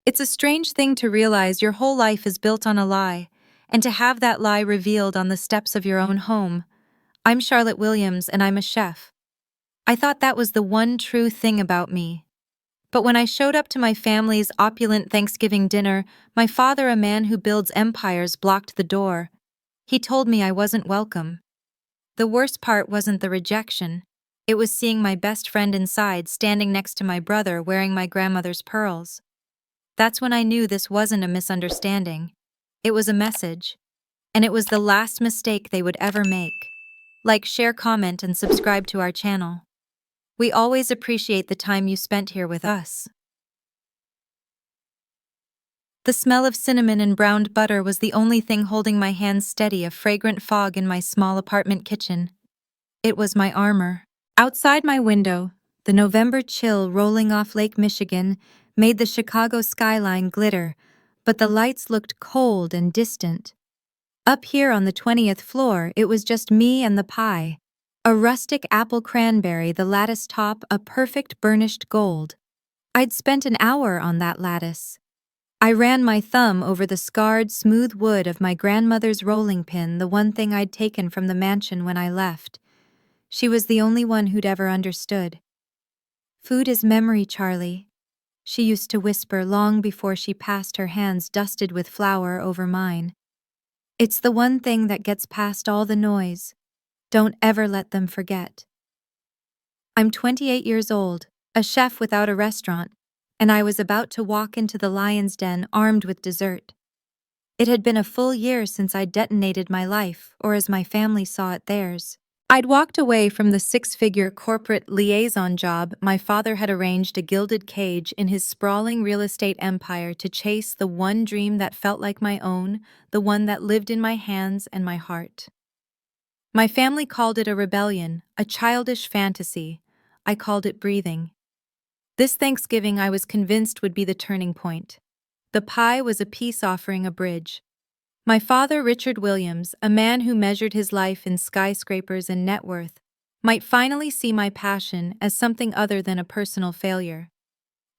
It's a strange thing to realize your whole life is built on a lie, and to have that lie revealed on the steps of your own home. I'm Charlotte Williams, and I'm a chef. I thought that was the one true thing about me. But when I showed up to my family's opulent Thanksgiving dinner, my father, a man who builds empires, blocked the door. He told me I wasn't welcome. The worst part wasn't the rejection. It was seeing my best friend inside, standing next to my brother, wearing my grandmother's pearls. That's when I knew this wasn't a misunderstanding. It was a message. And it was the last mistake they would ever make. Like, share, comment, and subscribe to our channel. We always appreciate the time you spent here with us. The smell of cinnamon and browned butter was the only thing holding my hands steady, a fragrant fog in my small apartment kitchen. It was my armor. Outside my window, the November chill rolling off Lake Michigan made the Chicago skyline glitter, but the lights looked cold and distant. Up here on the 20th floor, it was just me and the pie. A rustic apple cranberry, the lattice top a perfect burnished gold. I'd spent an hour on that lattice. I ran my thumb over the scarred, smooth wood of my grandmother's rolling pin, the one thing I'd taken from the mansion when I left. She was the only one who'd ever understood. "Food is memory, Charlie," she used to whisper long before she passed her hands dusted with flour over mine. "It's the one thing that gets past all the noise. Don't ever let them forget." I'm 28 years old, a chef without a restaurant, and I was about to walk into the lion's den armed with dessert. It had been a full year since I'd detonated my life, or as my family saw it, theirs. I'd walked away from the six-figure corporate liaison job my father had arranged a gilded cage in his sprawling real estate empire to chase the one dream that felt like my own, the one that lived in my hands and my heart. My family called it a rebellion, a childish fantasy. I called it breathing. This Thanksgiving I was convinced would be the turning point. The pie was a peace offering, a bridge. My father, Richard Williams, a man who measured his life in skyscrapers and net worth, might finally see my passion as something other than a personal failure.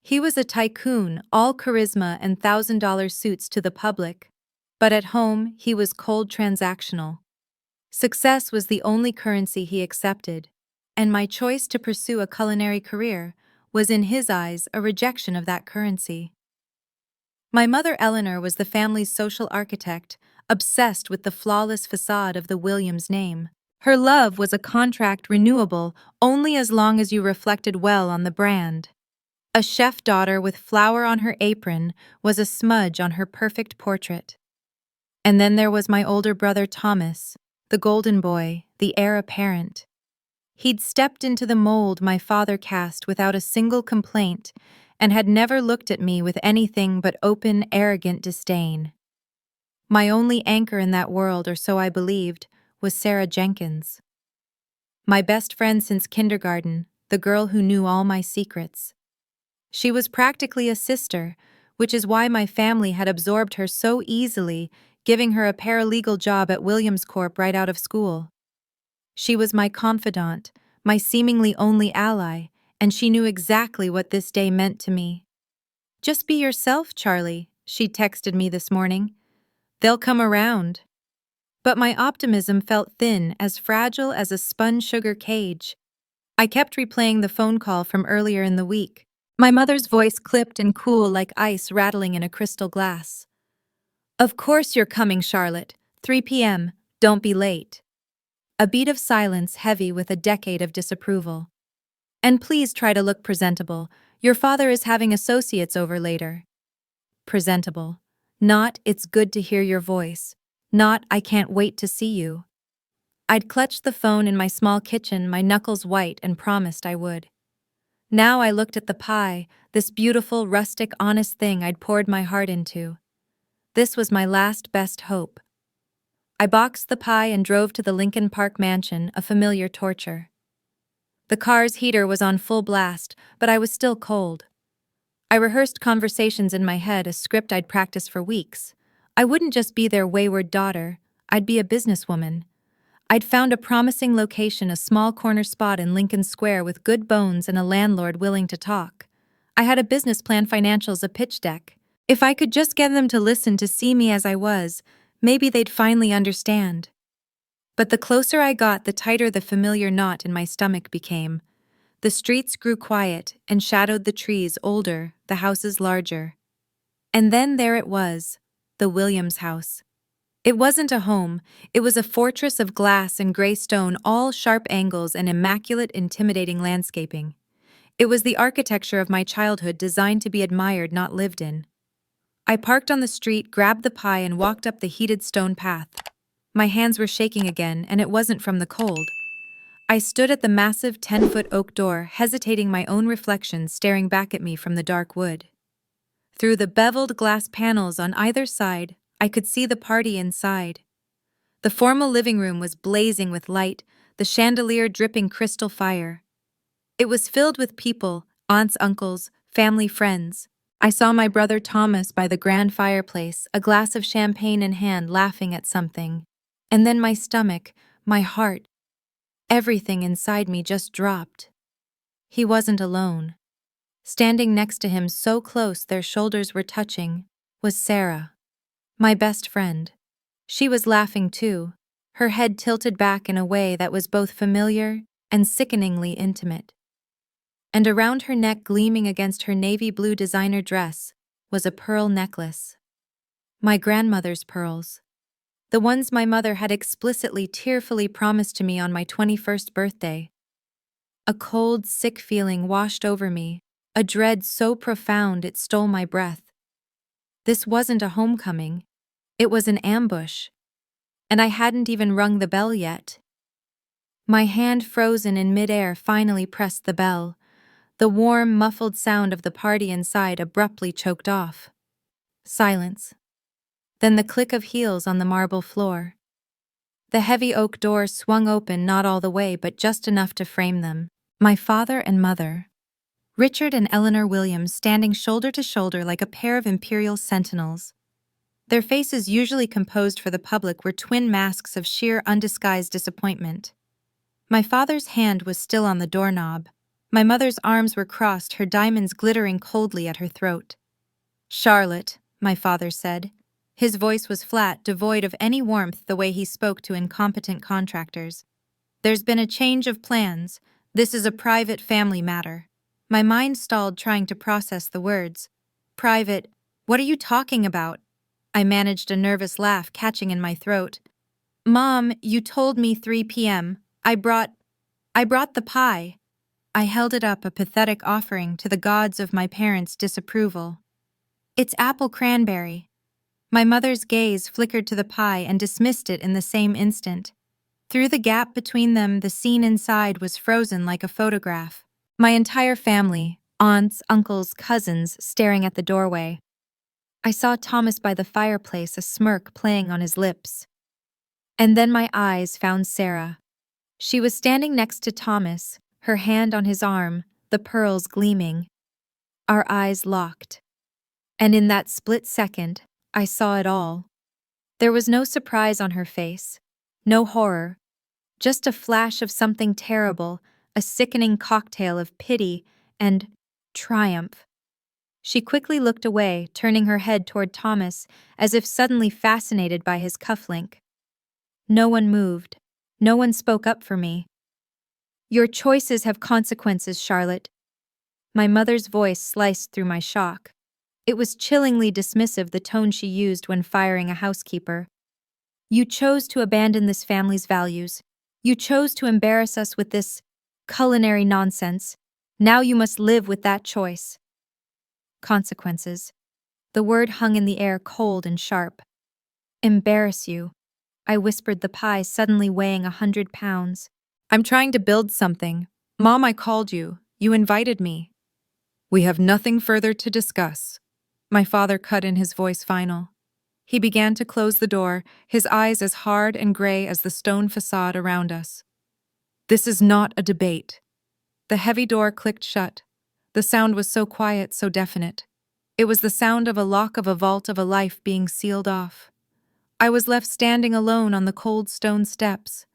He was a tycoon, all charisma and $1,000 suits to the public. But at home, he was cold, transactional. Success was the only currency he accepted, and my choice to pursue a culinary career was in his eyes a rejection of that currency. My mother, Eleanor, was the family's social architect, obsessed with the flawless facade of the Williams name. Her love was a contract renewable only as long as you reflected well on the brand. A chef daughter with flour on her apron was a smudge on her perfect portrait. And then there was my older brother, Thomas, the golden boy, the heir apparent. He'd stepped into the mold my father cast without a single complaint, and had never looked at me with anything but open, arrogant disdain. My only anchor in that world, or so I believed, was Sarah Jenkins. My best friend since kindergarten, the girl who knew all my secrets. She was practically a sister, which is why my family had absorbed her so easily, giving her a paralegal job at Williams Corp right out of school. She was my confidant, my seemingly only ally, and she knew exactly what this day meant to me. "Just be yourself, Charlie," she texted me this morning. "They'll come around." But my optimism felt thin, as fragile as a spun sugar cage. I kept replaying the phone call from earlier in the week, my mother's voice clipped and cool like ice rattling in a crystal glass. "Of course you're coming, Charlotte. 3 p.m. Don't be late." A beat of silence heavy with a decade of disapproval. "And please try to look presentable. Your father is having associates over later." Presentable. Not, "It's good to hear your voice." Not, "I can't wait to see you." I'd clutched the phone in my small kitchen, my knuckles white, and promised I would. Now I looked at the pie, this beautiful, rustic, honest thing I'd poured my heart into. This was my last best hope. I boxed the pie and drove to the Lincoln Park mansion, a familiar torture. The car's heater was on full blast, but I was still cold. I rehearsed conversations in my head, a script I'd practiced for weeks. I wouldn't just be their wayward daughter, I'd be a businesswoman. I'd found a promising location, a small corner spot in Lincoln Square with good bones and a landlord willing to talk. I had a business plan, financials, a pitch deck. If I could just get them to listen to see me as I was, maybe they'd finally understand. But the closer I got, the tighter the familiar knot in my stomach became. The streets grew quiet and shadowed the trees older, the houses larger. And then there it was, the Williams house. It wasn't a home, it was a fortress of glass and gray stone, all sharp angles and immaculate, intimidating landscaping. It was the architecture of my childhood, designed to be admired, not lived in. I parked on the street, grabbed the pie, and walked up the heated stone path. My hands were shaking again, and it wasn't from the cold. I stood at the massive 10-foot oak door, hesitating, my own reflection staring back at me from the dark wood. Through the beveled glass panels on either side, I could see the party inside. The formal living room was blazing with light, the chandelier dripping crystal fire. It was filled with people, aunts, uncles, family, friends. I saw my brother Thomas by the grand fireplace, a glass of champagne in hand, laughing at something. And then my stomach, my heart, everything inside me just dropped. He wasn't alone. Standing next to him, so close their shoulders were touching, was Sarah, my best friend. She was laughing too, her head tilted back in a way that was both familiar and sickeningly intimate. And around her neck, gleaming against her navy blue designer dress, was a pearl necklace. My grandmother's pearls. The ones my mother had explicitly, tearfully promised to me on my 21st birthday. A cold, sick feeling washed over me, a dread so profound it stole my breath. This wasn't a homecoming. It was an ambush. And I hadn't even rung the bell yet. My hand, frozen in midair, finally pressed the bell. The warm, muffled sound of the party inside abruptly choked off. Silence. Then the click of heels on the marble floor. The heavy oak door swung open, not all the way, but just enough to frame them. My father and mother. Richard and Eleanor Williams, standing shoulder to shoulder like a pair of imperial sentinels. Their faces, usually composed for the public, were twin masks of sheer, undisguised disappointment. My father's hand was still on the doorknob. My mother's arms were crossed, her diamonds glittering coldly at her throat. "Charlotte," my father said. His voice was flat, devoid of any warmth, the way he spoke to incompetent contractors. "There's been a change of plans. This is a private family matter." My mind stalled, trying to process the words. "Private? What are you talking about?" I managed a nervous laugh catching in my throat. "Mom, you told me 3 p.m. I brought the pie." I held it up, a pathetic offering to the gods of my parents' disapproval. "It's apple cranberry." My mother's gaze flickered to the pie and dismissed it in the same instant. Through the gap between them, the scene inside was frozen like a photograph. My entire family, aunts, uncles, cousins, staring at the doorway. I saw Thomas by the fireplace, a smirk playing on his lips. And then my eyes found Sarah. She was standing next to Thomas, her hand on his arm, the pearls gleaming. Our eyes locked. And in that split second, I saw it all. There was no surprise on her face, no horror, just a flash of something terrible, a sickening cocktail of pity and triumph. She quickly looked away, turning her head toward Thomas, as if suddenly fascinated by his cufflink. No one moved. No one spoke up for me. "Your choices have consequences, Charlotte." My mother's voice sliced through my shock. It was chillingly dismissive, the tone she used when firing a housekeeper. "You chose to abandon this family's values. You chose to embarrass us with this culinary nonsense. Now you must live with that choice." Consequences. The word hung in the air, cold and sharp. "Embarrass you," I whispered, the pie suddenly weighing 100 pounds. "I'm trying to build something. Mom, I called you. You invited me." "We have nothing further to discuss." My father cut in, his voice final. He began to close the door, his eyes as hard and gray as the stone facade around us. "This is not a debate." The heavy door clicked shut. The sound was so quiet, so definite. It was the sound of a lock of a vault of a life being sealed off. I was left standing alone on the cold stone steps.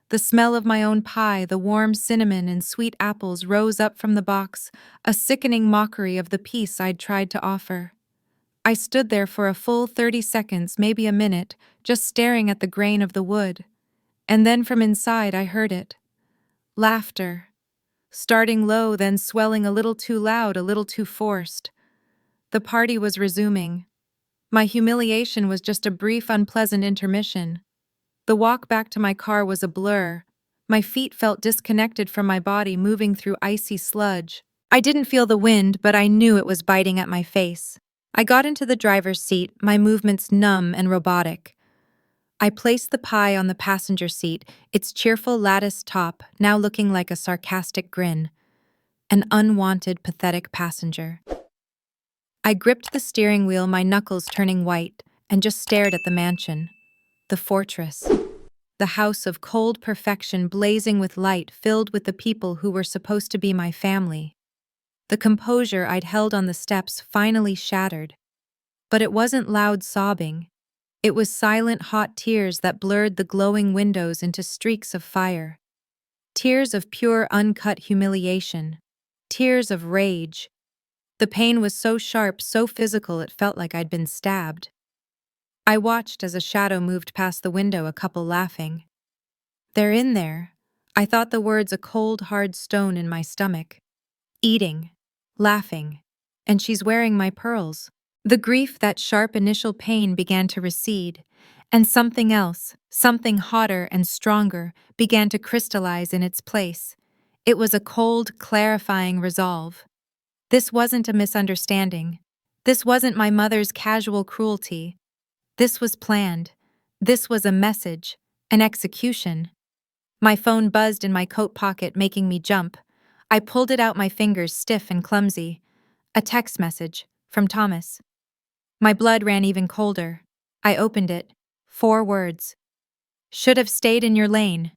The smell of my own pie, the warm cinnamon and sweet apples, rose up from the box, a sickening mockery of the peace I'd tried to offer. I stood there for a full 30 seconds, maybe a minute, just staring at the grain of the wood. And then from inside I heard it. Laughter. Starting low, then swelling a little too loud, a little too forced. The party was resuming. My humiliation was just a brief, unpleasant intermission. The walk back to my car was a blur. My feet felt disconnected from my body, moving through icy sludge. I didn't feel the wind, but I knew it was biting at my face. I got into the driver's seat, my movements numb and robotic. I placed the pie on the passenger seat, its cheerful lattice top now looking like a sarcastic grin. An unwanted, pathetic passenger. I gripped the steering wheel, my knuckles turning white, and just stared at the mansion. The fortress. The house of cold perfection blazing with light, filled with the people who were supposed to be my family. The composure I'd held on the steps finally shattered. But it wasn't loud sobbing. It was silent, hot tears that blurred the glowing windows into streaks of fire. Tears of pure, uncut humiliation. Tears of rage. The pain was so sharp, so physical, it felt like I'd been stabbed. I watched as a shadow moved past the window, a couple laughing. "They're in there." I thought the words a cold, hard stone in my stomach. Eating. Laughing. And she's wearing my pearls. The grief, that sharp initial pain, began to recede, and something else, something hotter and stronger, began to crystallize in its place. It was a cold, clarifying resolve. This wasn't a misunderstanding. This wasn't my mother's casual cruelty. This was planned. This was a message, an execution. My phone buzzed in my coat pocket, making me jump. I pulled it out, my fingers stiff and clumsy. A text message, from Thomas. My blood ran even colder. I opened it. 4 words. "Should have stayed in your lane."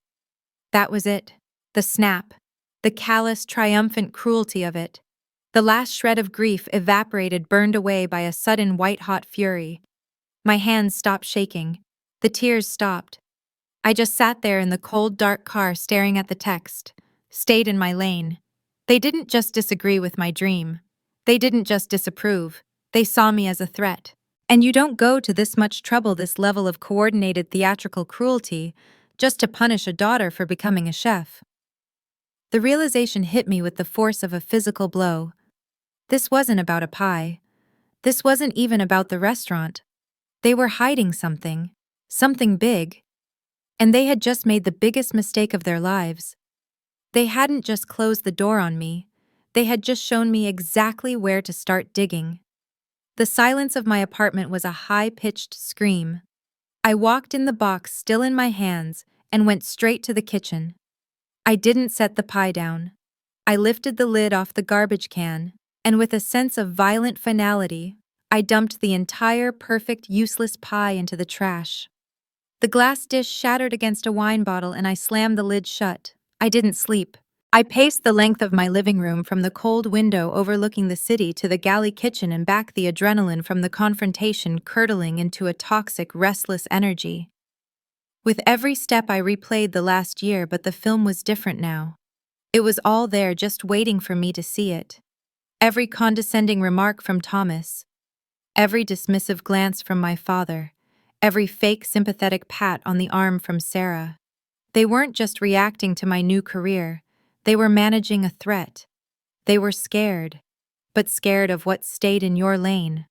That was it. The snap. The callous, triumphant cruelty of it. The last shred of grief evaporated, burned away by a sudden white-hot fury. My hands stopped shaking. The tears stopped. I just sat there in the cold, dark car staring at the text. Stayed in my lane. They didn't just disagree with my dream. They didn't just disapprove. They saw me as a threat. And you don't go to this much trouble, this level of coordinated theatrical cruelty, just to punish a daughter for becoming a chef. The realization hit me with the force of a physical blow. This wasn't about a pie. This wasn't even about the restaurant. They were hiding something. Something big. And they had just made the biggest mistake of their lives. They hadn't just closed the door on me. They had just shown me exactly where to start digging. The silence of my apartment was a high-pitched scream. I walked in, the box still in my hands, and went straight to the kitchen. I didn't set the pie down. I lifted the lid off the garbage can, and with a sense of violent finality, I dumped the entire perfect, useless pie into the trash. The glass dish shattered against a wine bottle, and I slammed the lid shut. I didn't sleep. I paced the length of my living room, from the cold window overlooking the city to the galley kitchen and back, the adrenaline from the confrontation curdling into a toxic, restless energy. With every step I replayed the last year, but the film was different now. It was all there, just waiting for me to see it. Every condescending remark from Thomas. Every dismissive glance from my father. Every fake sympathetic pat on the arm from Sarah. They weren't just reacting to my new career. They were managing a threat. They were scared. But scared of what stayed in your lane.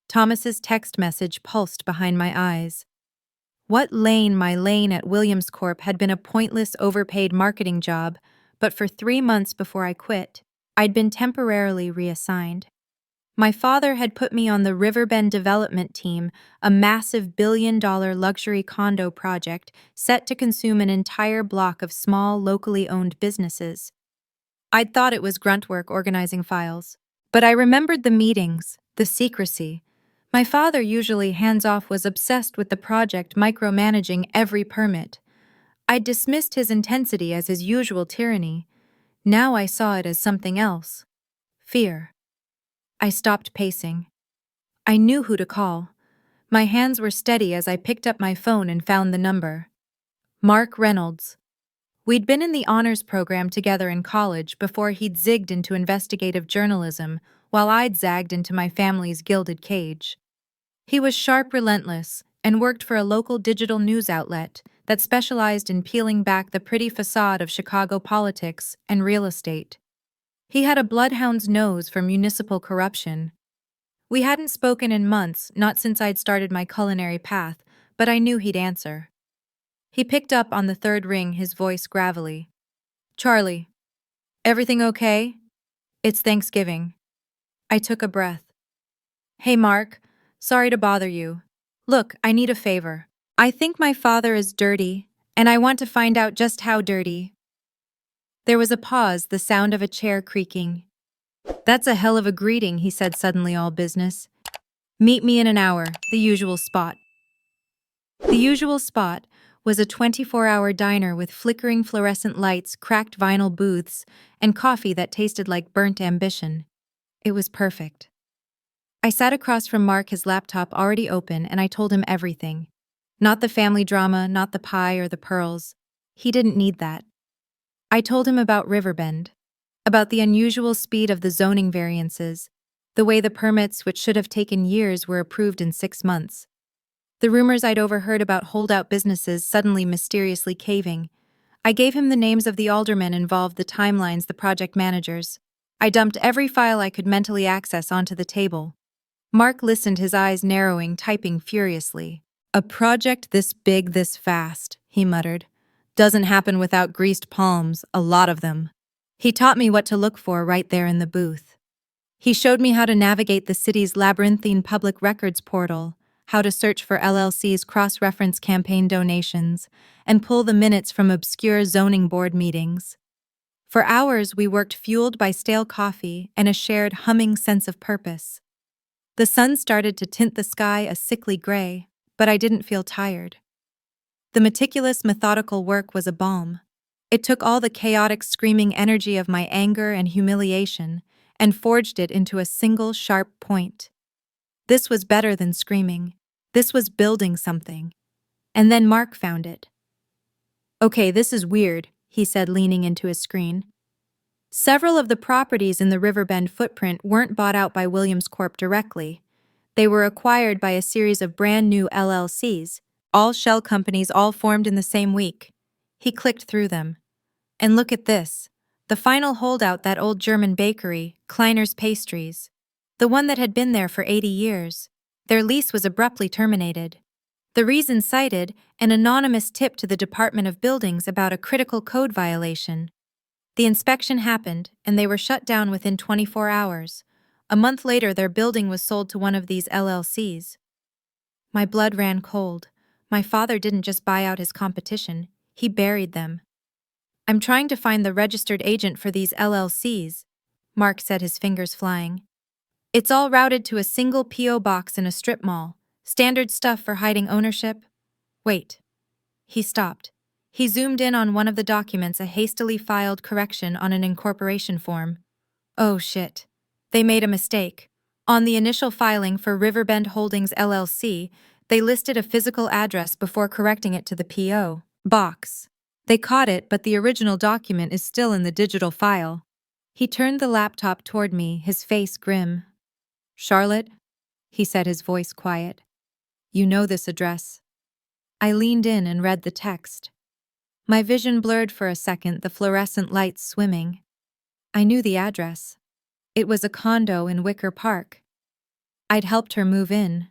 Thomas's text message pulsed behind my eyes. What lane? My lane at Williams Corp had been a pointless, overpaid marketing job, but for 3 months before I quit, I'd been temporarily reassigned. My father had put me on the Riverbend development team, a massive billion-dollar luxury condo project set to consume an entire block of small, locally owned businesses. I'd thought it was grunt work organizing files, but I remembered the meetings, the secrecy. My father, usually hands-off, was obsessed with the project, micromanaging every permit. I'd dismissed his intensity as his usual tyranny. Now I saw it as something else. Fear. I stopped pacing. I knew who to call. My hands were steady as I picked up my phone and found the number. Mark Reynolds. We'd been in the honors program together in college before he'd zigged into investigative journalism, while I'd zagged into my family's gilded cage. He was sharp, relentless, and worked for a local digital news outlet that specialized in peeling back the pretty facade of Chicago politics and real estate. He had a bloodhound's nose for municipal corruption. We hadn't spoken in months, not since I'd started my culinary path, but I knew he'd answer. He picked up on the third ring, his voice gravelly. "Charlie, everything okay? It's Thanksgiving." I took a breath. "Hey, Mark, sorry to bother you. Look, I need a favor. I think my father is dirty, and I want to find out just how dirty." There was a pause, the sound of a chair creaking. "That's a hell of a greeting," he said, suddenly all business. "Meet me in an hour, the usual spot." The usual spot was a 24-hour diner with flickering fluorescent lights, cracked vinyl booths, and coffee that tasted like burnt ambition. It was perfect. I sat across from Mark, his laptop already open, and I told him everything. Not the family drama, not the pie or the pearls. He didn't need that. I told him about Riverbend, about the unusual speed of the zoning variances, the way the permits, which should have taken years, were approved in 6 months. The rumors I'd overheard about holdout businesses suddenly mysteriously caving. I gave him the names of the aldermen involved, the timelines, the project managers. I dumped every file I could mentally access onto the table. Mark listened, his eyes narrowing, typing furiously. "A project this big, this fast," he muttered. "Doesn't happen without greased palms, a lot of them." He taught me what to look for right there in the booth. He showed me how to navigate the city's labyrinthine public records portal, how to search for LLCs, cross-reference campaign donations, and pull the minutes from obscure zoning board meetings. For hours, we worked, fueled by stale coffee and a shared humming sense of purpose. The sun started to tint the sky a sickly gray, but I didn't feel tired. The meticulous, methodical work was a balm. It took all the chaotic, screaming energy of my anger and humiliation and forged it into a single sharp point. This was better than screaming. This was building something. And then Mark found it. "Okay, this is weird," he said, leaning into his screen. Several of the properties in the Riverbend footprint weren't bought out by Williams Corp directly. They were acquired by a series of brand new LLCs, all shell companies, all formed in the same week. He clicked through them. And look at this. The final holdout, that old German bakery, Kleiner's Pastries. The one that had been there for 80 years. Their lease was abruptly terminated. The reason cited, an anonymous tip to the Department of Buildings about a critical code violation. The inspection happened, and they were shut down within 24 hours. A month later, their building was sold to one of these LLCs. My blood ran cold. My father didn't just buy out his competition, he buried them. "I'm trying to find the registered agent for these LLCs," Mark said, his fingers flying. "It's all routed to a single P.O. box in a strip mall. Standard stuff for hiding ownership." "Wait." He stopped. He zoomed in on one of the documents, a hastily filed correction on an incorporation form. Oh shit. They made a mistake. On the initial filing for Riverbend Holdings LLC, they listed a physical address before correcting it to the P.O. box. They caught it, but the original document is still in the digital file. He turned the laptop toward me, his face grim. "Charlotte," he said, his voice quiet. "You know this address." I leaned in and read the text. My vision blurred for a second, the fluorescent lights swimming. I knew the address. It was a condo in Wicker Park. I'd helped her move in.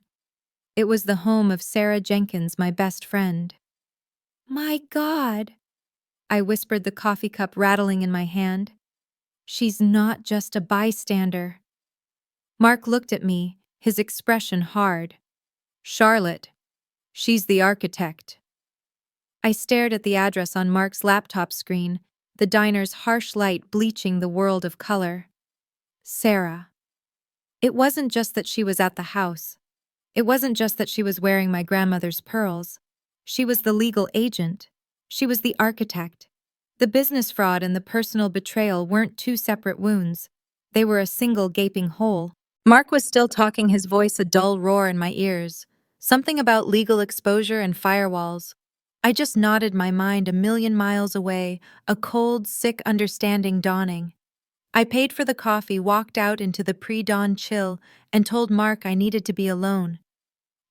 It was the home of Sarah Jenkins, my best friend. "My God," I whispered, the coffee cup rattling in my hand. "She's not just a bystander." Mark looked at me, his expression hard. "Charlotte, she's the architect." I stared at the address on Mark's laptop screen, the diner's harsh light bleaching the world of color. Sarah. It wasn't just that she was at the house. It wasn't just that she was wearing my grandmother's pearls. She was the legal agent. She was the architect. The business fraud and the personal betrayal weren't two separate wounds. They were a single gaping hole. Mark was still talking, his voice a dull roar in my ears. Something about legal exposure and firewalls. I just nodded, my mind a million miles away, a cold, sick understanding dawning. I paid for the coffee, walked out into the pre-dawn chill, and told Mark I needed to be alone.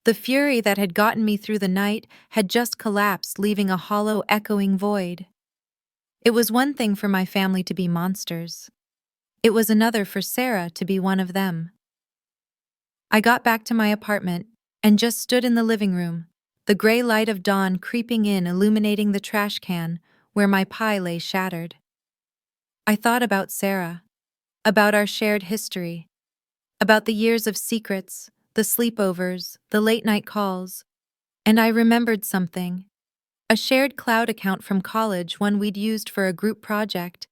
The fury that had gotten me through the night had just collapsed, leaving a hollow, echoing void. It was one thing for my family to be monsters. It was another for Sarah to be one of them. I got back to my apartment and just stood in the living room, the gray light of dawn creeping in, illuminating the trash can where my pie lay shattered. I thought about Sarah, about our shared history, about the years of secrets, the sleepovers, the late-night calls, and I remembered something. A shared cloud account from college, one we'd used for a group project,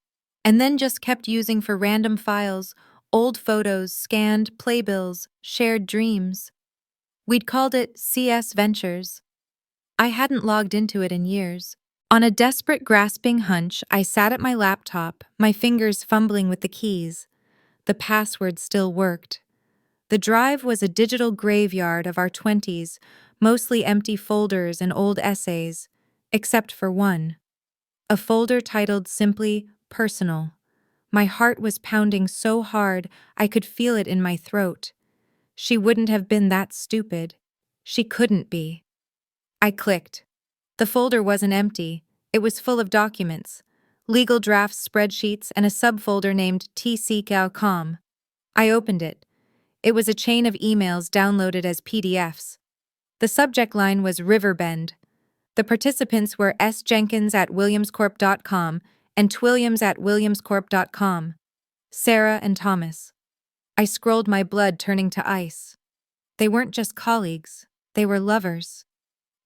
and then just kept using for random files, old photos, scanned playbills, shared dreams. We'd called it CS Ventures. I hadn't logged into it in years. On a desperate, grasping hunch, I sat at my laptop, my fingers fumbling with the keys. The password still worked. The drive was a digital graveyard of our 20s, mostly empty folders and old essays, except for one. A folder titled simply Personal. My heart was pounding so hard I could feel it in my throat. She wouldn't have been that stupid. She couldn't be. I clicked. The folder wasn't empty. It was full of documents, legal drafts, spreadsheets, and a subfolder named tc.com. I opened it. It was a chain of emails downloaded as PDFs. The subject line was Riverbend. The participants were sjenkins@williamscorp.com and twilliams@williamscorp.com. Sarah and Thomas. I scrolled, my blood turning to ice. They weren't just colleagues, they were lovers.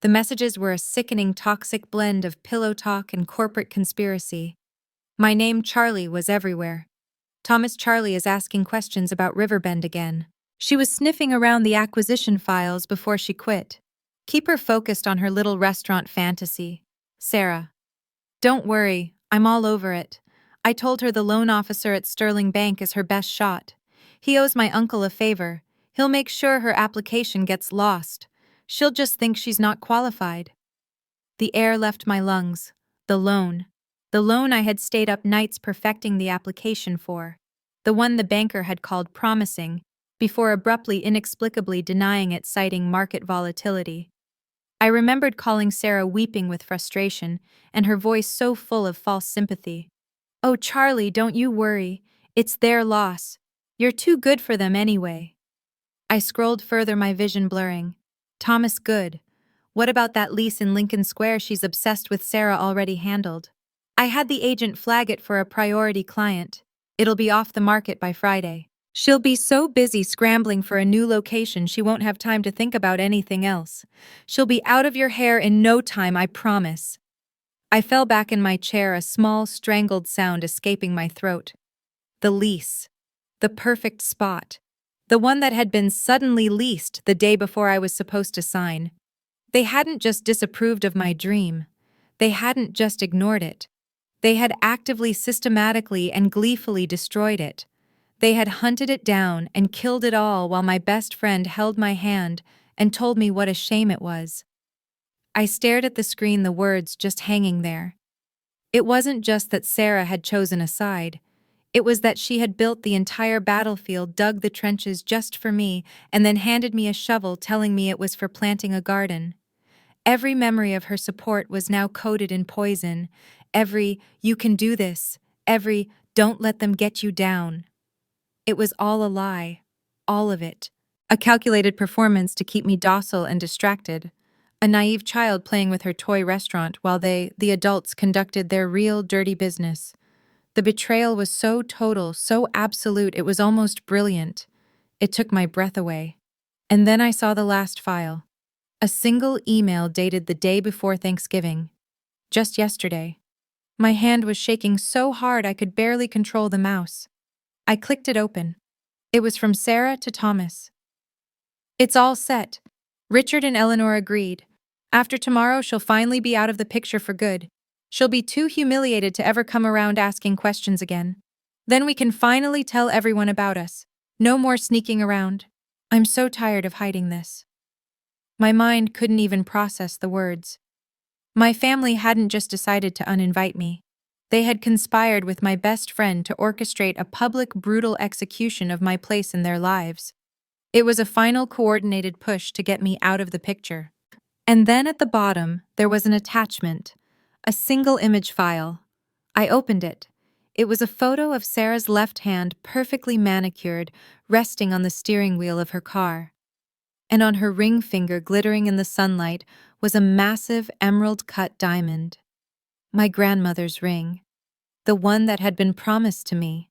The messages were a sickening, toxic blend of pillow talk and corporate conspiracy. My name, Charlie, was everywhere. Thomas, Charlie is asking questions about Riverbend again. She was sniffing around the acquisition files before she quit. Keep her focused on her little restaurant fantasy. Sarah. Don't worry, I'm all over it. I told her the loan officer at Sterling Bank is her best shot. He owes my uncle a favor. He'll make sure her application gets lost. She'll just think she's not qualified. The air left my lungs. The loan. The loan I had stayed up nights perfecting the application for. The one the banker had called promising, before abruptly, inexplicably denying it, citing market volatility. I remembered calling Sarah, weeping with frustration, and her voice so full of false sympathy. "Oh, Charlie, don't you worry. It's their loss. You're too good for them anyway." I scrolled further, my vision blurring. Thomas, good. What about that lease in Lincoln Square she's obsessed with? Sarah already handled. I had the agent flag it for a priority client. It'll be off the market by Friday. She'll be so busy scrambling for a new location she won't have time to think about anything else. She'll be out of your hair in no time, I promise. I fell back in my chair, a small, strangled sound escaping my throat. The lease. The perfect spot. The one that had been suddenly leased the day before I was supposed to sign. They hadn't just disapproved of my dream. They hadn't just ignored it. They had actively, systematically, and gleefully destroyed it. They had hunted it down and killed it all while my best friend held my hand and told me what a shame it was. I stared at the screen, the words just hanging there. It wasn't just that Sarah had chosen a side. It was that she had built the entire battlefield, dug the trenches just for me, and then handed me a shovel telling me it was for planting a garden. Every memory of her support was now coated in poison. Every, "you can do this," every, "don't let them get you down." It was all a lie. All of it. A calculated performance to keep me docile and distracted. A naive child playing with her toy restaurant while they, the adults, conducted their real, dirty business. The betrayal was so total, so absolute, it was almost brilliant. It took my breath away. And then I saw the last file. A single email dated the day before Thanksgiving. Just yesterday. My hand was shaking so hard I could barely control the mouse. I clicked it open. It was from Sarah to Thomas. "It's all set. Richard and Eleanor agreed. After tomorrow, she'll finally be out of the picture for good. She'll be too humiliated to ever come around asking questions again. Then we can finally tell everyone about us. No more sneaking around. I'm so tired of hiding this." My mind couldn't even process the words. My family hadn't just decided to uninvite me. They had conspired with my best friend to orchestrate a public, brutal execution of my place in their lives. It was a final coordinated push to get me out of the picture. And then at the bottom, there was an attachment, a single image file. I opened it. It was a photo of Sarah's left hand, perfectly manicured, resting on the steering wheel of her car. And on her ring finger, glittering in the sunlight, was a massive emerald-cut diamond. My grandmother's ring. The one that had been promised to me.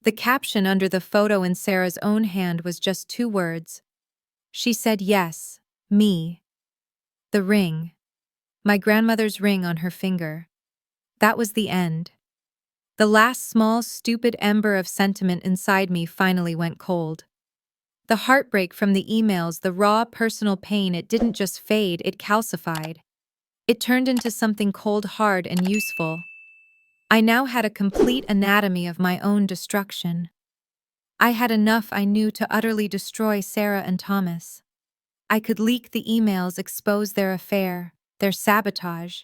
The caption under the photo in Sarah's own hand was just 2 words. She said yes, me. The ring. My grandmother's ring on her finger. That was the end. The last small, stupid ember of sentiment inside me finally went cold. The heartbreak from the emails, the raw personal pain, it didn't just fade, it calcified. It turned into something cold, hard, and useful. I now had a complete anatomy of my own destruction. I had enough I knew to utterly destroy Sarah and Thomas. I could leak the emails, expose their affair, their sabotage.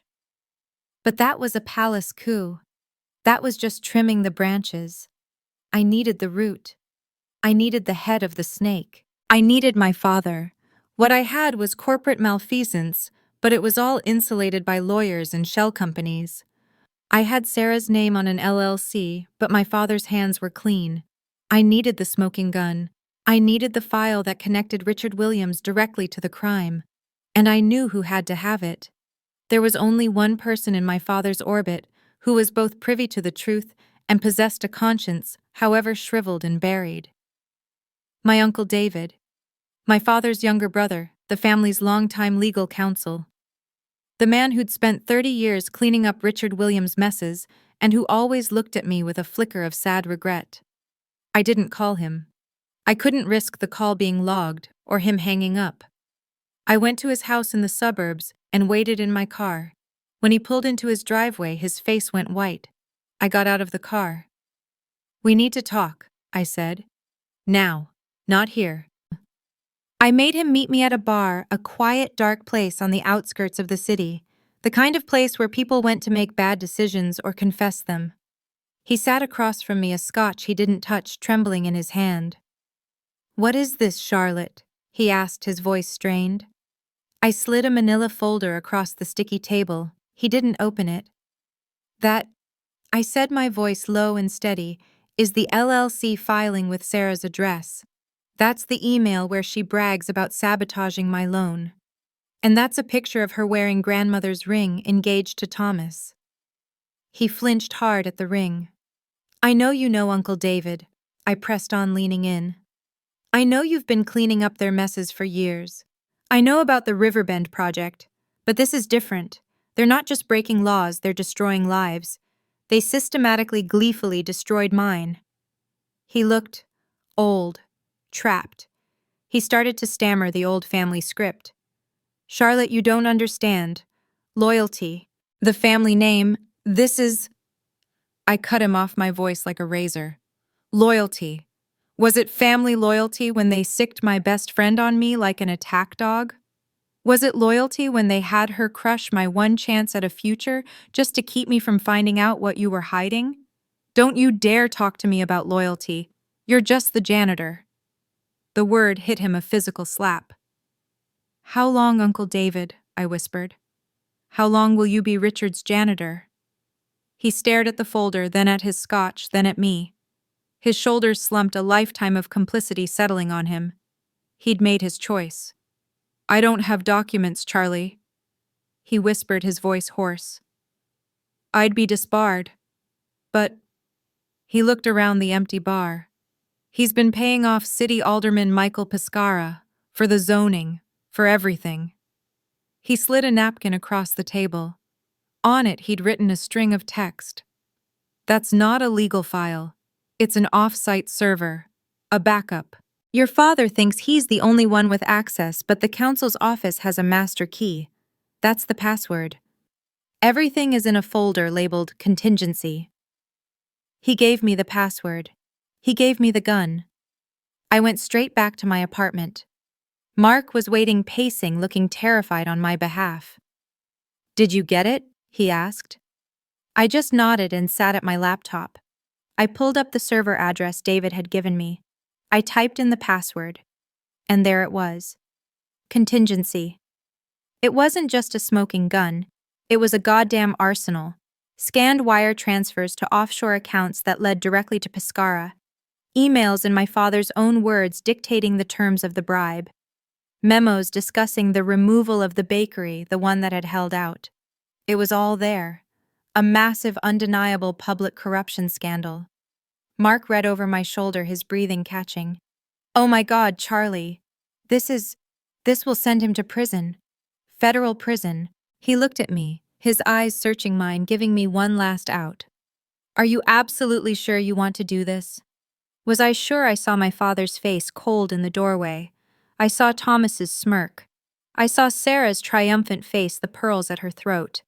But that was a palace coup. That was just trimming the branches. I needed the root. I needed the head of the snake. I needed my father. What I had was corporate malfeasance, but it was all insulated by lawyers and shell companies. I had Sarah's name on an LLC, but my father's hands were clean. I needed the smoking gun. I needed the file that connected Richard Williams directly to the crime. And I knew who had to have it. There was only one person in my father's orbit who was both privy to the truth and possessed a conscience, however shriveled and buried. My Uncle David. My father's younger brother, the family's longtime legal counsel. The man who'd spent 30 years cleaning up Richard Williams' messes and who always looked at me with a flicker of sad regret. I didn't call him. I couldn't risk the call being logged or him hanging up. I went to his house in the suburbs and waited in my car. When he pulled into his driveway, his face went white. I got out of the car. "We need to talk," I said. "Now, not here." I made him meet me at a bar, a quiet, dark place on the outskirts of the city, the kind of place where people went to make bad decisions or confess them. He sat across from me, a scotch he didn't touch trembling in his hand. "What is this, Charlotte?" he asked, his voice strained. I slid a manila folder across the sticky table. He didn't open it. "That," I said, my voice low and steady, "is the LLC filing with Sarah's address. That's the email where she brags about sabotaging my loan. And that's a picture of her wearing grandmother's ring, engaged to Thomas." He flinched hard at the ring. "I know you know Uncle David," I pressed on, leaning in. "I know you've been cleaning up their messes for years. I know about the Riverbend project, but this is different. They're not just breaking laws, they're destroying lives. They systematically, gleefully destroyed mine." He looked old, trapped. He started to stammer the old family script. "Charlotte, you don't understand. Loyalty. The family name. This is—" I cut him off, my voice like a razor. "Loyalty. Was it family loyalty when they sicked my best friend on me like an attack dog? Was it loyalty when they had her crush my one chance at a future just to keep me from finding out what you were hiding? Don't you dare talk to me about loyalty. You're just the janitor." The word hit him a physical slap. "How long, Uncle David?" I whispered. "How long will you be Richard's janitor?" He stared at the folder, then at his scotch, then at me. His shoulders slumped, a lifetime of complicity settling on him. He'd made his choice. "I don't have documents, Charlie," he whispered, his voice hoarse. "I'd be disbarred. But—" He looked around the empty bar. "He's been paying off City Alderman Michael Pescara, for the zoning, for everything." He slid a napkin across the table. On it, he'd written a string of text. "That's not a legal file. It's an off-site server. A backup. Your father thinks he's the only one with access, but the council's office has a master key. That's the password. Everything is in a folder labeled contingency." He gave me the password. He gave me the gun. I went straight back to my apartment. Mark was waiting, pacing, looking terrified on my behalf. "Did you get it?" he asked. I just nodded and sat at my laptop. I pulled up the server address David had given me. I typed in the password, and there it was. Contingency. It wasn't just a smoking gun, it was a goddamn arsenal. Scanned wire transfers to offshore accounts that led directly to Pescara. Emails in my father's own words dictating the terms of the bribe. Memos discussing the removal of the bakery, the one that had held out. It was all there. A massive, undeniable public corruption scandal. Mark read over my shoulder, his breathing catching. Oh my God, Charlie. This will send him to prison. Federal prison. He looked at me, his eyes searching mine, giving me one last out. Are you absolutely sure you want to do this? Was I sure? I saw my father's face cold in the doorway. I saw Thomas's smirk. I saw Sarah's triumphant face, the pearls at her throat.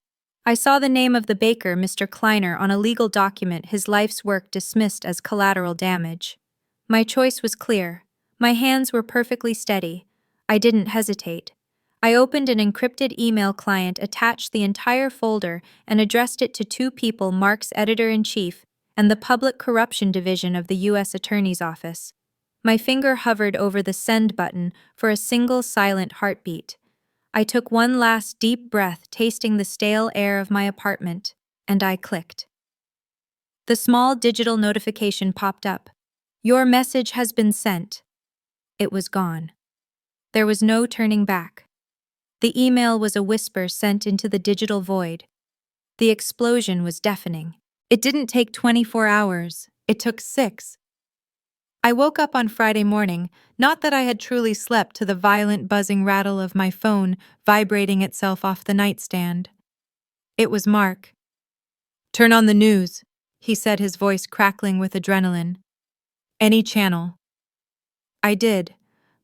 I saw the name of the baker, Mr. Kleiner, on a legal document, his life's work dismissed as collateral damage. My choice was clear. My hands were perfectly steady. I didn't hesitate. I opened an encrypted email client, attached the entire folder, and addressed it to two people, Mark's editor-in-chief and the Public Corruption Division of the U.S. Attorney's Office. My finger hovered over the send button for a single silent heartbeat. I took one last deep breath, tasting the stale air of my apartment, and I clicked. The small digital notification popped up. Your message has been sent. It was gone. There was no turning back. The email was a whisper sent into the digital void. The explosion was deafening. It didn't take 24 hours. It took 6. I woke up on Friday morning, not that I had truly slept, to the violent buzzing rattle of my phone vibrating itself off the nightstand. It was Mark. Turn on the news, he said, his voice crackling with adrenaline. Any channel. I did.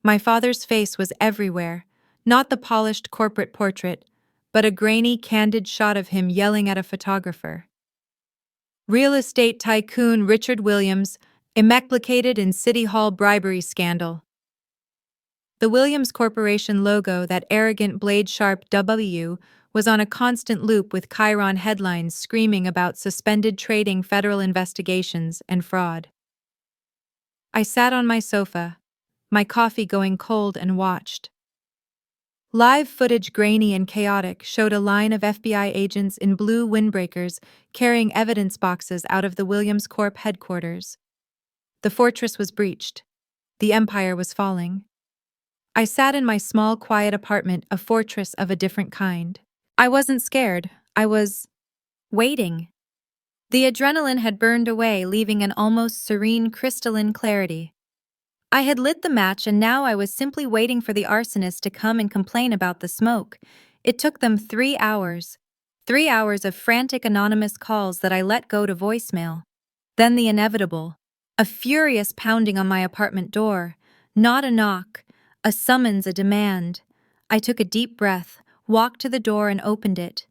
My father's face was everywhere, not the polished corporate portrait, but a grainy, candid shot of him yelling at a photographer. Real estate tycoon Richard Williams, implicated in City Hall bribery scandal. The Williams Corporation logo, that arrogant blade-sharp W, was on a constant loop, with Chiron headlines screaming about suspended trading, federal investigations, and fraud. I sat on my sofa, my coffee going cold, and watched. Live footage, grainy and chaotic, showed a line of FBI agents in blue windbreakers carrying evidence boxes out of the Williams Corp headquarters. The fortress was breached. The empire was falling. I sat in my small, quiet apartment, a fortress of a different kind. I wasn't scared. I was waiting. The adrenaline had burned away, leaving an almost serene, crystalline clarity. I had lit the match, and now I was simply waiting for the arsonist to come and complain about the smoke. It took them 3 hours. 3 hours of frantic anonymous calls that I let go to voicemail. Then the inevitable. A furious pounding on my apartment door. Not a knock. A summons, a demand. I took a deep breath, walked to the door, and opened it.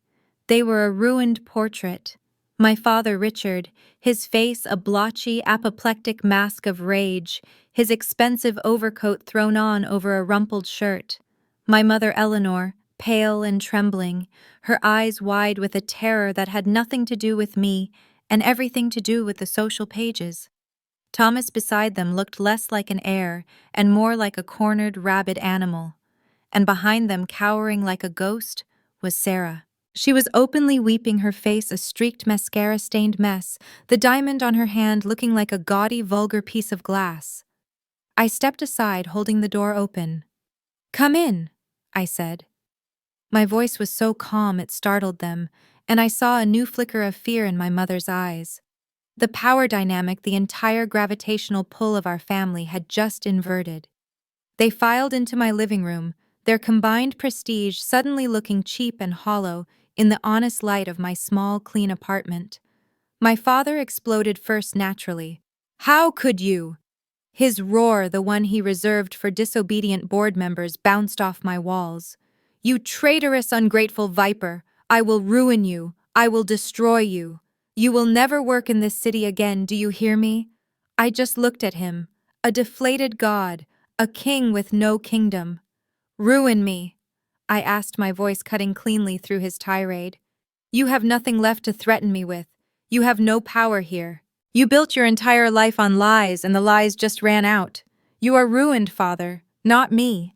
They were a ruined portrait. My father, Richard, his face a blotchy, apoplectic mask of rage, his expensive overcoat thrown on over a rumpled shirt. My mother, Eleanor, pale and trembling, her eyes wide with a terror that had nothing to do with me and everything to do with the social pages. Thomas beside them looked less like an heir and more like a cornered, rabid animal. And behind them, cowering like a ghost, was Sarah. She was openly weeping, her face a streaked, mascara-stained mess, the diamond on her hand looking like a gaudy, vulgar piece of glass. I stepped aside, holding the door open. "Come in," I said. My voice was so calm it startled them, and I saw a new flicker of fear in my mother's eyes. The power dynamic, the entire gravitational pull of our family, had just inverted. They filed into my living room, their combined prestige suddenly looking cheap and hollow in the honest light of my small, clean apartment. My father exploded first, naturally. "How could you?" His roar, the one he reserved for disobedient board members, bounced off my walls. "You traitorous, ungrateful viper! I will ruin you! I will destroy you! You will never work in this city again, do you hear me?" I just looked at him, a deflated god, a king with no kingdom. "Ruin me?" I asked, my voice cutting cleanly through his tirade. You have nothing left to threaten me with. You have no power here. You built your entire life on lies, and the lies just ran out. You are ruined, father, not me."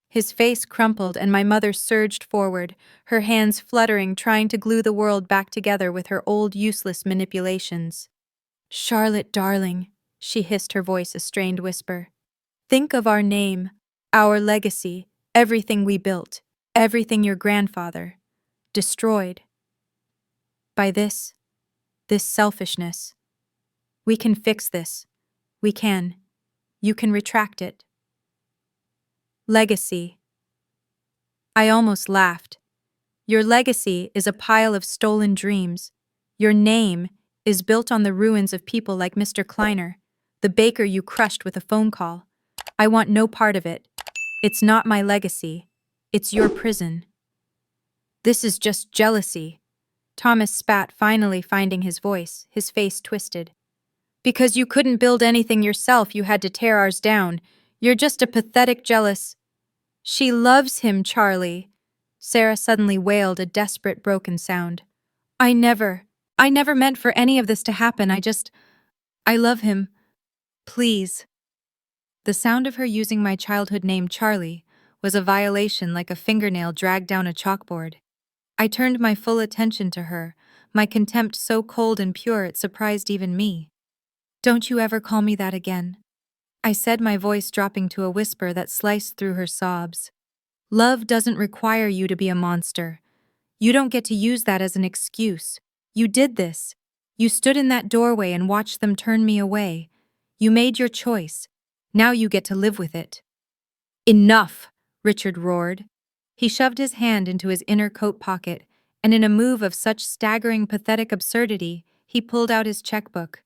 His face crumpled, and my mother surged forward, her hands fluttering, trying to glue the world back together with her old, useless manipulations. "Charlotte, darling," she hissed, her voice a strained whisper. "Think of our name, our legacy, everything we built, everything your grandfather destroyed. By this selfishness. We can fix this. We can. You can retract it." Legacy. I almost laughed. Your legacy is a pile of stolen dreams. Your name is built on the ruins of people like Mr. Kleiner, the baker you crushed with a phone call. I want no part of it. It's not my legacy. It's your prison. "This is just jealousy." Thomas spat, finally finding his voice, his face twisted. "Because you couldn't build anything yourself, you had to tear ours down. You're just a pathetic, jealous—" "She loves him, Charlie." Sarah suddenly wailed, a desperate, broken sound. I never meant for any of this to happen. I love him. Please." The sound of her using my childhood name, Charlie, was a violation, like a fingernail dragged down a chalkboard. I turned my full attention to her, my contempt so cold and pure it surprised even me. "Don't you ever call me that again," I said, my voice dropping to a whisper that sliced through her sobs. "Love doesn't require you to be a monster. You don't get to use that as an excuse. You did this. You stood in that doorway and watched them turn me away. You made your choice. Now you get to live with it." "Enough!" Richard roared. He shoved his hand into his inner coat pocket, and in a move of such staggering, pathetic absurdity, he pulled out his checkbook.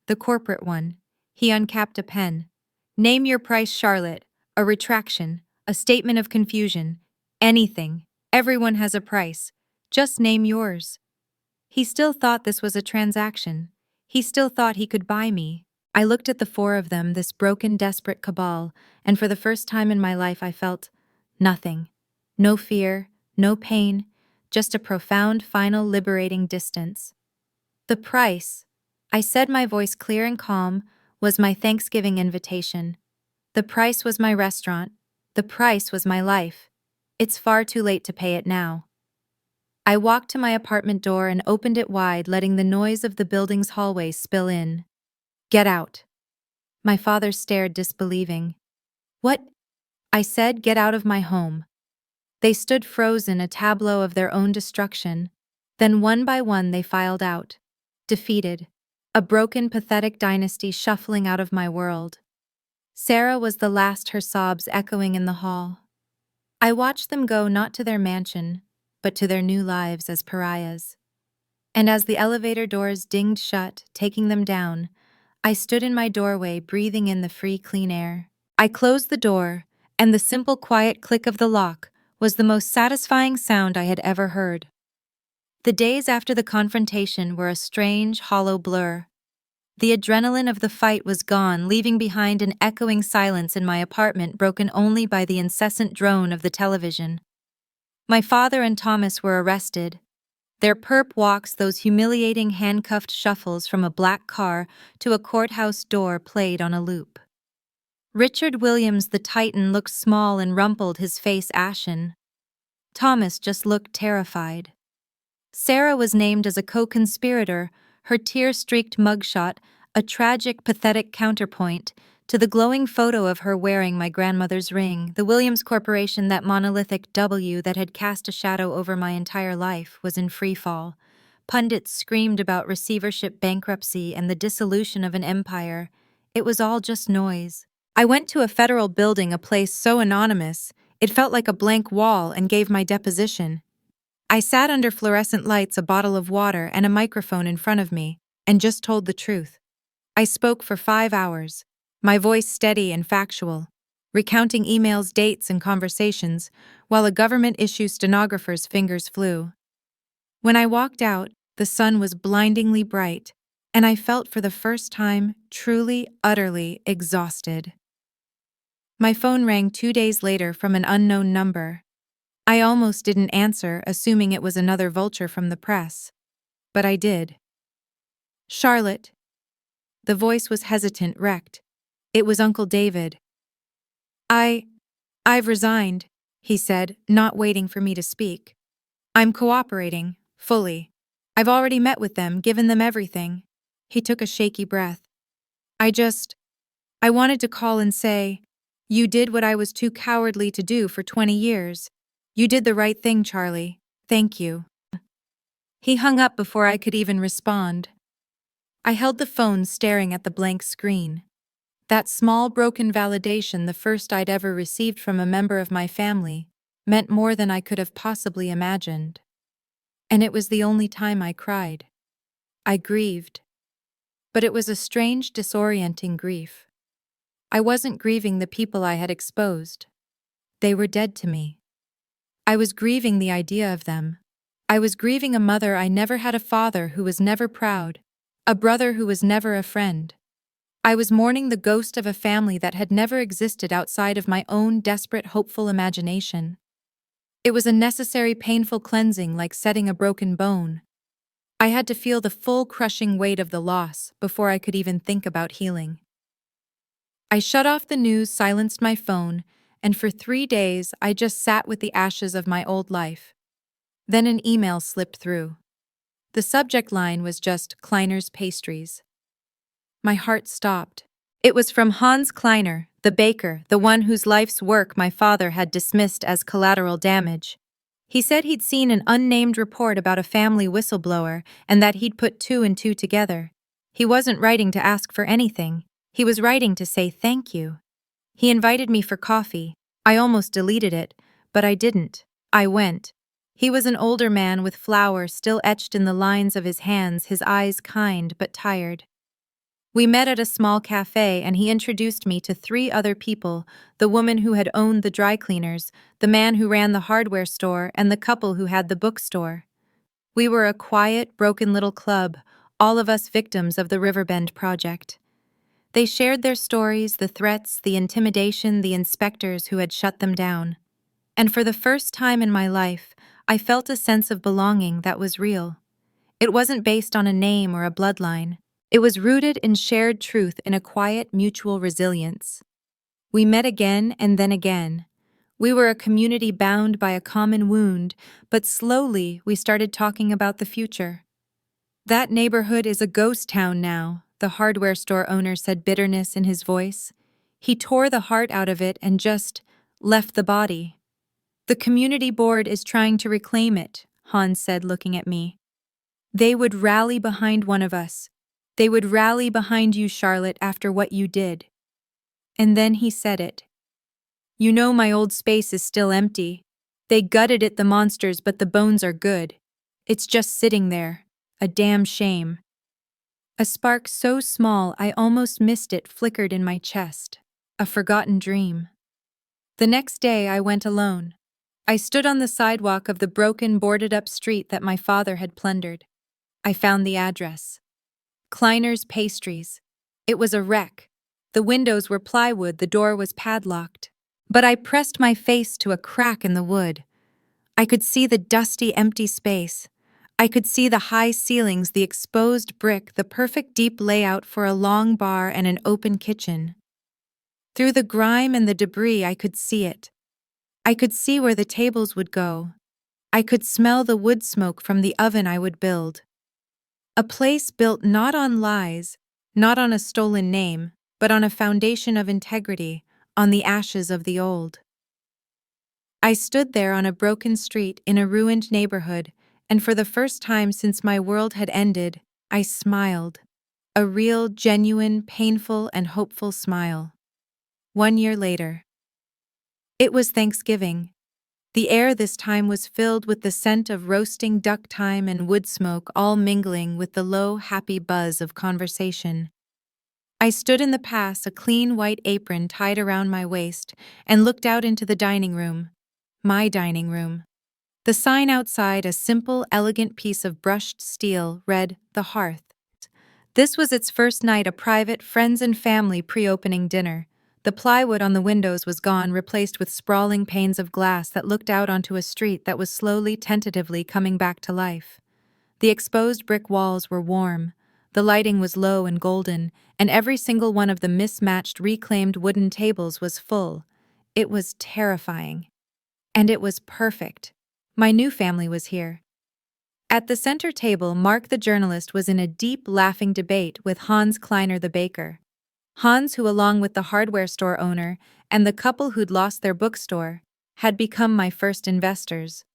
The corporate one. He uncapped a pen. "Name your price, Charlotte. A retraction. A statement of confusion. Anything. Everyone has a price. Just name yours." He still thought this was a transaction. He still thought he could buy me. I looked at the four of them, this broken, desperate cabal, and for the first time in my life I felt nothing. No fear, no pain, just a profound, final, liberating distance. "The price," I said, my voice clear and calm, "was my Thanksgiving invitation. The price was my restaurant. The price was my life. It's far too late to pay it now." I walked to my apartment door and opened it wide, letting the noise of the building's hallway spill in. "Get out." My father stared, disbelieving. "What?" I said. "Get out of my home." They stood frozen, a tableau of their own destruction. Then one by one they filed out. Defeated. A broken, pathetic dynasty shuffling out of my world. Sarah was the last, her sobs echoing in the hall. I watched them go, not to their mansion, but to their new lives as pariahs. And as the elevator doors dinged shut, taking them down, I stood in my doorway, breathing in the free, clean air. I closed the door, and the simple, quiet click of the lock was the most satisfying sound I had ever heard. The days after the confrontation were a strange, hollow blur. The adrenaline of the fight was gone, leaving behind an echoing silence in my apartment, broken only by the incessant drone of the television. My father and Thomas were arrested. Their perp walks, those humiliating handcuffed shuffles from a black car to a courthouse door, played on a loop. Richard Williams, the Titan, looked small and rumpled, his face ashen. Thomas just looked terrified. Sarah was named as a co-conspirator, her tear-streaked mugshot a tragic, pathetic counterpoint to the glowing photo of her wearing my grandmother's ring. The Williams Corporation, that monolithic W that had cast a shadow over my entire life, was in free fall. Pundits screamed about receivership, bankruptcy, and the dissolution of an empire. It was all just noise. I went to a federal building, a place so anonymous, it felt like a blank wall, and gave my deposition. I sat under fluorescent lights, a bottle of water, and a microphone in front of me, and just told the truth. I spoke for 5 hours, my voice steady and factual, recounting emails, dates, and conversations, while a government-issue stenographer's fingers flew. When I walked out, the sun was blindingly bright, and I felt for the first time truly, utterly exhausted. My phone rang 2 days later from an unknown number. I almost didn't answer, assuming it was another vulture from the press. But I did. Charlotte. The voice was hesitant, wrecked. It was Uncle David. I've resigned, he said, not waiting for me to speak. I'm cooperating, fully. I've already met with them, given them everything. He took a shaky breath. I wanted to call and say, you did what I was too cowardly to do for 20 years. You did the right thing, Charlie. Thank you. He hung up before I could even respond. I held the phone staring at the blank screen. That small broken validation, the first I'd ever received from a member of my family, meant more than I could have possibly imagined. And it was the only time I cried. I grieved. But it was a strange, disorienting grief. I wasn't grieving the people I had exposed. They were dead to me. I was grieving the idea of them. I was grieving a mother I never had, a father who was never proud, a brother who was never a friend. I was mourning the ghost of a family that had never existed outside of my own desperate, hopeful imagination. It was a necessary, painful cleansing, like setting a broken bone. I had to feel the full, crushing weight of the loss before I could even think about healing. I shut off the news, silenced my phone, and for 3 days I just sat with the ashes of my old life. Then an email slipped through. The subject line was just Kleiner's pastries. My heart stopped. It was from Hans Kleiner, the baker, the one whose life's work my father had dismissed as collateral damage. He said he'd seen an unnamed report about a family whistleblower and that he'd put 2 and 2 together. He wasn't writing to ask for anything. He was writing to say thank you. He invited me for coffee. I almost deleted it, but I didn't. I went. He was an older man with flour still etched in the lines of his hands, his eyes kind but tired. We met at a small cafe and he introduced me to 3 other people, the woman who had owned the dry cleaners, the man who ran the hardware store, and the couple who had the bookstore. We were a quiet, broken little club, all of us victims of the Riverbend Project. They shared their stories, the threats, the intimidation, the inspectors who had shut them down. And for the first time in my life, I felt a sense of belonging that was real. It wasn't based on a name or a bloodline. It was rooted in shared truth, in a quiet, mutual resilience. We met again and then again. We were a community bound by a common wound, but slowly we started talking about the future. That neighborhood is a ghost town now, the hardware store owner said, bitterness in his voice. He tore the heart out of it and just left the body. The community board is trying to reclaim it, Hans said, looking at me. They would rally behind one of us. They would rally behind you, Charlotte, after what you did. And then he said it. You know, my old space is still empty. They gutted it, the monsters, but the bones are good. It's just sitting there. A damn shame. A spark so small I almost missed it flickered in my chest. A forgotten dream. The next day I went alone. I stood on the sidewalk of the broken, boarded-up street that my father had plundered. I found the address. Kleiner's Pastries. It was a wreck. The windows were plywood, the door was padlocked. But I pressed my face to a crack in the wood. I could see the dusty, empty space. I could see the high ceilings, the exposed brick, the perfect deep layout for a long bar and an open kitchen. Through the grime and the debris, I could see it. I could see where the tables would go. I could smell the wood smoke from the oven I would build. A place built not on lies, not on a stolen name, but on a foundation of integrity, on the ashes of the old. I stood there on a broken street in a ruined neighborhood, and for the first time since my world had ended, I smiled. A real, genuine, painful, and hopeful smile. 1 year later. It was Thanksgiving. The air this time was filled with the scent of roasting duck thyme and wood smoke, all mingling with the low, happy buzz of conversation. I stood in the pass, a clean white apron tied around my waist, and looked out into the dining room. My dining room. The sign outside, a simple, elegant piece of brushed steel, read, "The Hearth." This was its first night, a private friends and family pre-opening dinner. The plywood on the windows was gone, replaced with sprawling panes of glass that looked out onto a street that was slowly, tentatively coming back to life. The exposed brick walls were warm, the lighting was low and golden, and every single one of the mismatched, reclaimed wooden tables was full. It was terrifying. And it was perfect. My new family was here. At the center table, Mark the journalist was in a deep, laughing debate with Hans Kleiner the baker. Hans, who along with the hardware store owner and the couple who'd lost their bookstore, had become my first investors.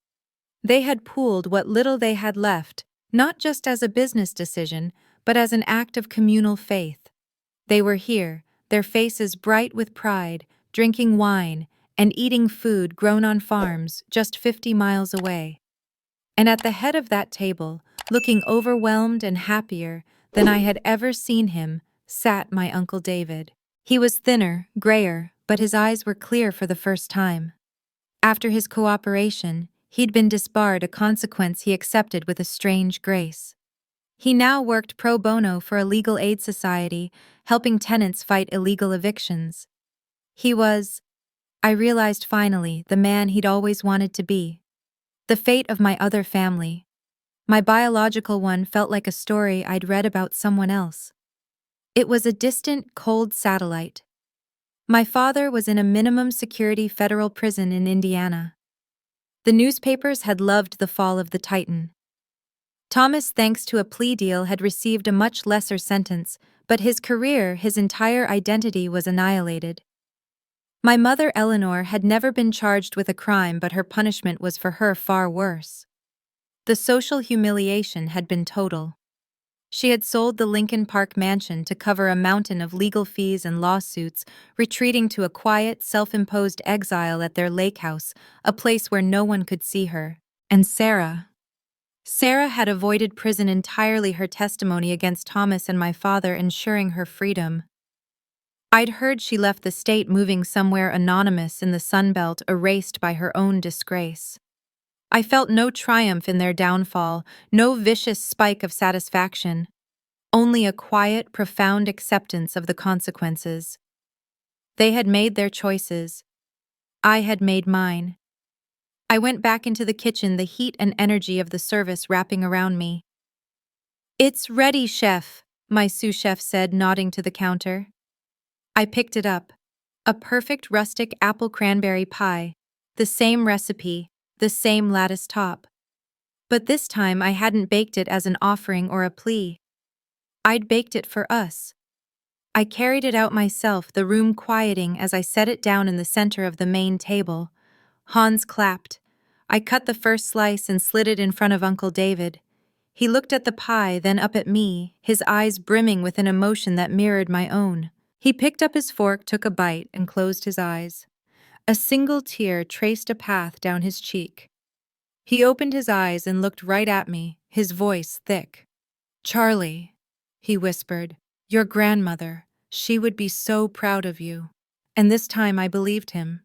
They had pooled what little they had left, not just as a business decision, but as an act of communal faith. They were here, their faces bright with pride, drinking wine and eating food grown on farms just 50 miles away. And at the head of that table, looking overwhelmed and happier than I had ever seen him, sat my Uncle David. He was thinner, grayer, but his eyes were clear for the first time. After his cooperation, he'd been disbarred, a consequence he accepted with a strange grace. He now worked pro bono for a legal aid society, helping tenants fight illegal evictions. He was, I realized finally, the man he'd always wanted to be. The fate of my other family, my biological one, felt like a story I'd read about someone else. It was a distant, cold satellite. My father was in a minimum security federal prison in Indiana. The newspapers had loved the fall of the Titan. Thomas, thanks to a plea deal, had received a much lesser sentence, but his career, his entire identity, was annihilated. My mother, Eleanor, had never been charged with a crime, but her punishment was for her far worse. The social humiliation had been total. She had sold the Lincoln Park mansion to cover a mountain of legal fees and lawsuits, retreating to a quiet, self-imposed exile at their lake house, a place where no one could see her. And Sarah had avoided prison entirely, her testimony against Thomas and my father ensuring her freedom. I'd heard she left the state, moving somewhere anonymous in the Sunbelt, erased by her own disgrace. I felt no triumph in their downfall, no vicious spike of satisfaction, only a quiet, profound acceptance of the consequences. They had made their choices. I had made mine. I went back into the kitchen, the heat and energy of the service wrapping around me. "It's ready, chef," my sous chef said, nodding to the counter. I picked it up. A perfect rustic apple cranberry pie, the same recipe, the same lattice top. But this time I hadn't baked it as an offering or a plea. I'd baked it for us. I carried it out myself, the room quieting as I set it down in the center of the main table. Hans clapped. I cut the first slice and slid it in front of Uncle David. He looked at the pie, then up at me, his eyes brimming with an emotion that mirrored my own. He picked up his fork, took a bite, and closed his eyes. A single tear traced a path down his cheek. He opened his eyes and looked right at me, his voice thick. "Charlie," he whispered, "your grandmother, she would be so proud of you." And this time I believed him.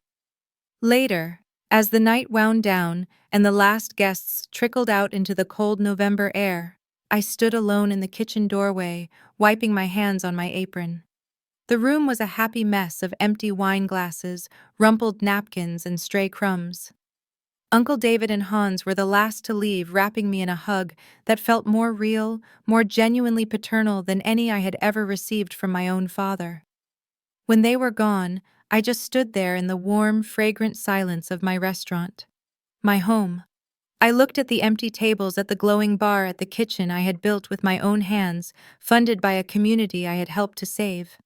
Later, as the night wound down and the last guests trickled out into the cold November air, I stood alone in the kitchen doorway, wiping my hands on my apron. The room was a happy mess of empty wine glasses, rumpled napkins, and stray crumbs. Uncle David and Hans were the last to leave, wrapping me in a hug that felt more real, more genuinely paternal than any I had ever received from my own father. When they were gone, I just stood there in the warm, fragrant silence of my restaurant, my home. I looked at the empty tables, at the glowing bar, at the kitchen I had built with my own hands, funded by a community I had helped to save.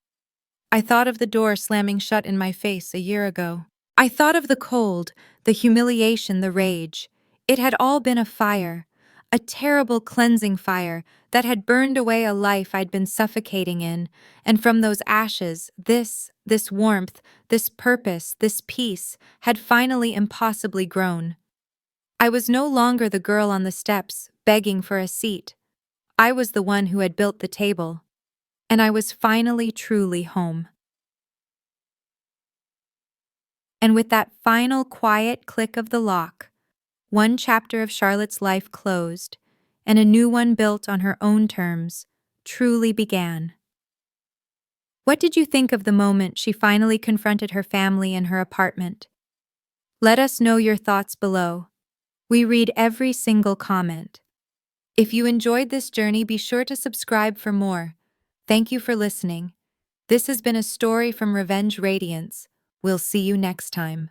I thought of the door slamming shut in my face a year ago. I thought of the cold, the humiliation, the rage. It had all been a fire, a terrible cleansing fire that had burned away a life I'd been suffocating in, and from those ashes, this warmth, this purpose, this peace had finally impossibly grown. I was no longer the girl on the steps, begging for a seat. I was the one who had built the table. And I was finally truly home. And with that final quiet click of the lock, one chapter of Charlotte's life closed, and a new one built on her own terms truly began. What did you think of the moment she finally confronted her family in her apartment? Let us know your thoughts below. We read every single comment. If you enjoyed this journey, be sure to subscribe for more. Thank you for listening. This has been a story from Radiance. We'll see you next time.